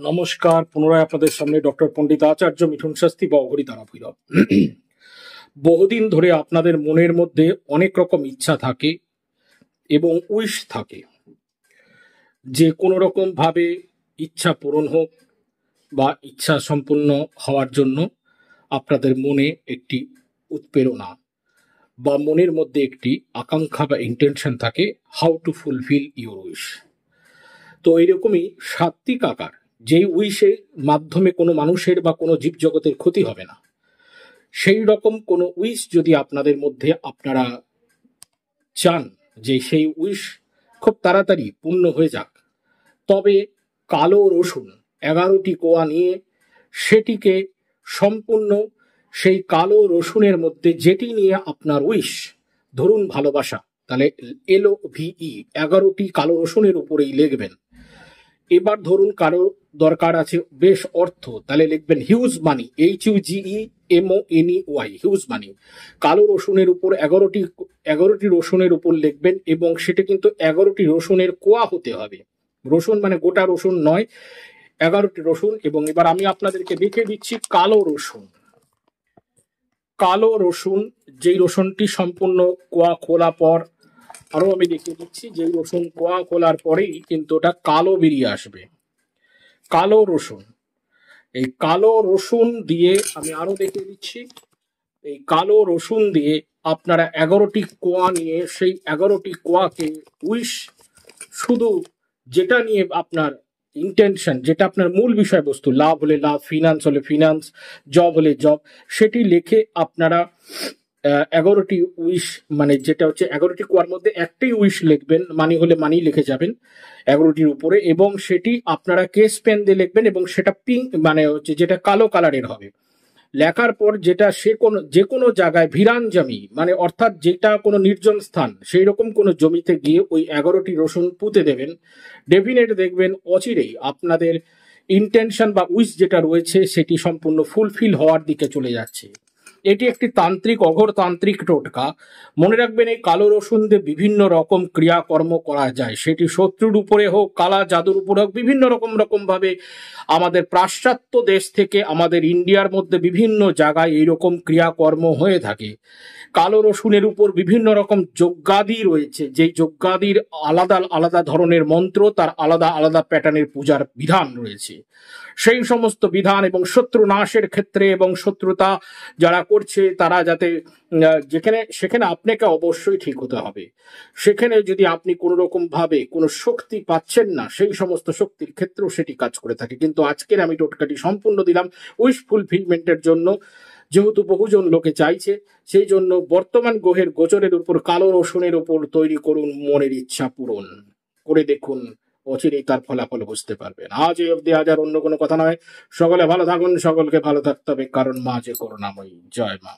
নমস্কার, পুনরায় আপনাদের সামনে ডক্টর পণ্ডিত আচার্য মিঠুন শাস্ত্রী বা অঘরী তারা ভৈরব। বহুদিন ধরে আপনাদের মনের মধ্যে অনেক রকম ইচ্ছা থাকে এবং উইশ থাকে যে কোনো রকম ভাবে ইচ্ছা পূরণ হোক বা ইচ্ছা সম্পূর্ণ হওয়ার জন্য আপনাদের মনে একটি উৎপ্রেরণা বা মনের মধ্যে একটি আকাঙ্ক্ষা বা ইন্টেনশন থাকে, how to fulfil your wish. তো এইরকমই সাত্ত্বিক আকার, যেই উইশের মাধ্যমে কোনো মানুষের বা কোনো জীবজগতের ক্ষতি হবে না, সেই রকম কোনো উইশ যদি আপনাদের মধ্যে আপনারা চান যে সেই উইশ খুব তাড়াতাড়ি পূর্ণ হয়ে যাক, তবে কালো রসুন 11টি কোয়া নিয়ে সেটিকে সম্পূর্ণ সেই কালো রসুনের মধ্যে যেটি নিয়ে আপনার উইশ, ধরুন ভালোবাসা, তাহলে LOVE 11টি কালো রসুনের উপরেই লিখবেন। এবার ধরুন কারো দরকার আছে বেশ অর্থ, তাহলে লিখবেন হিউজ মানি, HUGEMONEY, হিউজ মানি। কালো রসুনের উপর 11টি রসুনের উপর লিখবেন এবং সেটা কিন্তু 11টি রসুনের কোয়া হতে হবে। রসুন মানে গোটা রসুন নয়, 11টি রসুন। এবং এবার আমি আপনাদেরকে দেখে দিচ্ছি কালো রসুন। কালো রসুন, যেই রসুনটি সম্পূর্ণ কোয়া খোলা পর, আরো আমি দেখিয়ে দিচ্ছি, যে রসুন কোয়া খোলার পরেই কিন্তু ওটা কালো বেরিয়ে আসবে। কালো রসুন, এই কালো রসুন দিয়ে আমি আরো দেখিয়ে দিচ্ছি, এই কালো রসুন দিয়ে আপনারা 11টি কোয়া নিয়ে সেই 11টি কোয়াকে উইশ, শুধু যেটা নিয়ে আপনার ইন্টেনশন, যেটা আপনার মূল বিষয়বস্তু, লাভ হলে লাভ, ফিনান্স হলে ফিনান্স, জব হলে জব, সেটি লিখে আপনারা 11টি উইশ, মানে যেটা হচ্ছে 11টি কোয়ার মধ্যে একটাই উইশ লিখবেন, মানি হলে মানি লিখে যাবেন 11টির উপরে, এবং সেটি আপনারা কেস পেন দিয়ে লিখবেন এবং সেটা পিঙ্ক মানে হচ্ছে যেটা কালো কালারের হবে। লেখার পর যেটা যে কোনো জায়গায় ভিরান জমি, মানে অর্থাৎ যেটা কোনো নির্জন স্থান, সেই রকম কোনো জমিতে গিয়ে ওই 11টি রসুন পুঁতে দেবেন। ডেফিনেট দেখবেন অচিরেই আপনাদের ইন্টেনশন বা উইশ যেটা রয়েছে সেটি সম্পূর্ণ ফুলফিল হওয়ার দিকে চলে যাচ্ছে। এটি একটি তান্ত্রিক, অঘরতান্ত্রিক টোটকা। মনে রাখবেন, এই কালো রসুন দিয়ে বিভিন্ন রকম ক্রিয়াকর্ম করা যায়, সেটি শত্রুর উপরে হোক, কালা জাদুর উপরে হোক, বিভিন্ন রকম ভাবে আমাদের পাশ্চাত্য দেশ থেকে আমাদের ইন্ডিয়ার মধ্যে বিভিন্ন জায়গায় এইরকম ক্রিয়াকর্ম হয়ে থাকে। কালো রসুনের উপর বিভিন্ন রকম যজ্ঞাদি রয়েছে, যেই যজ্ঞাদির আলাদা আলাদা ধরনের মন্ত্র, তার আলাদা আলাদা প্যাটার্নের পূজার বিধান রয়েছে। সেই সমস্ত বিধান এবং শত্রু নাশের ক্ষেত্রে এবং শত্রুতা যারা করছে তারা যাতে সেখানে আপনাকে অবশ্যই ঠিক হতে হবে। সেখানে যদি আপনি কোনো রকম ভাবে কোনো শক্তি পাচ্ছেন না, সেই সমস্ত শক্তির ক্ষেত্রেও সেটি কাজ করে থাকে। কিন্তু আজকের আমি টোটকাটি সম্পূর্ণ দিলাম উইশ ফুলফিলমেন্টের জন্য, যেহেতু বহুজন লোকে চাইছে, সেই জন্য বর্তমান গ্রহের গোচরের উপর কালো রসুনের উপর তৈরি করুন মনের ইচ্ছা পূরণ করে দেখুন, অচিরেই তার ফলাফল বুঝতে পারবেন। আজ এই অব্দি, আজ আর অন্য কোনো কথা নয়। সকলে ভালো থাকুন, সকলকে ভালো থাকতে হবে, কারণ মা যে করুণাময়ী। জয় মা।